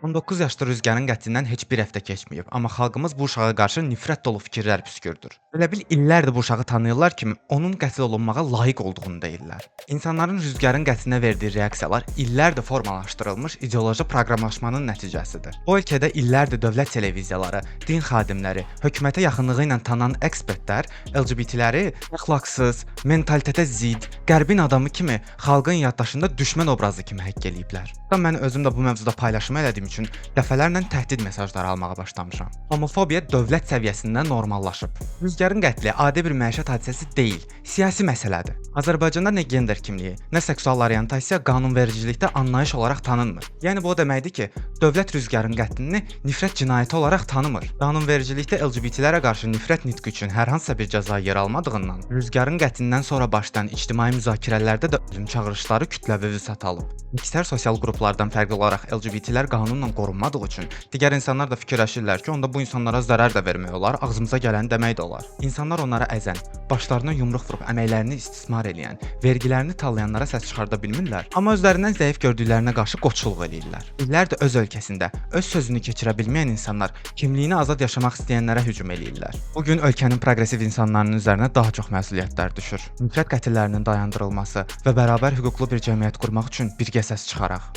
19 yaşlı Rüzgarın qətlindən heç bir həftə keçməyib, amma xalqımız bu uşağa qarşı nifrət dolu fikirlər püskürdür. Elə bil illərdir bu uşağı tanıyırlar ki, onun qətl olunmağa layiq olduğunu deyirlər. İnsanların Rüzgarın qətlinə verdiyi reaksiyalar illərdir formalaşdırılmış ideoloji proqramlaşmanın nəticəsidir. O ölkədə illərdir dövlət televiziyaları, din xadimləri, hökumətə yaxınlığı ilə tanınan ekspertlər LGBT-ləri əxlaqsız, mentalitetə zidd, qərbin adamı kimi xalqın yaddaşında düşmən obrazı kimi həkk eləyiblər. Mən özüm də bu mövzuda paylaşım elədiyim üçün dəfələrlə təhdid mesajları almağa başlamışam. Homofobiya dövlət səviyyəsində normallaşıb. Rüzgarın qətli adi bir məişət hadisəsi deyil, siyasi məsələdir. Azərbaycanda nə gender kimliyi, nə seksual orientasiya qanunvericilikdə anlayış olaraq tanınmır. Yəni bu o deməkdir ki, dövlət Rüzgarın qətlini nifrət cinayəti olaraq tanımır. Qanunvericilikdə LGBT-lərə qarşı nifrət nitqi üçün hər hansısa bir cəza yer almadığından, Rüzgarın qətlindən sonra başlayan ictimai müzakirələrdə də ölüm çağırışları kütləvi vüsət alıb. İksər sosial qruplardan fərqli olaraq LGBT-lər qanunla qorunmadığı üçün digər insanlar da fikirləşirlər ki, onda bu insanlara zərər də vermək olar, ağzımıza gələni demək də olar. İnsanlar onlara əzən, başlarına yumruq vurub əməklərini istismar eləyən, vergilərini tallayanlara səs çıxarda bilmirlər, amma özlərindən zəif gördüklərinə qarşı qoçuluq eləyirlər. İllərdir öz ölkəsində öz sözünü keçirə bilməyən insanlar kimliyini azad yaşamaq istəyənlərə hücum eləyirlər. Bu gün ölkənin proqressiv insanlarının üzərinə daha çox məsuliyyətlər düşür. Nifrət qətillərinin dayandırılması və bərabər hüquqlu bir cəmiyyət qurmaq üçün birgə səs çıxaraq.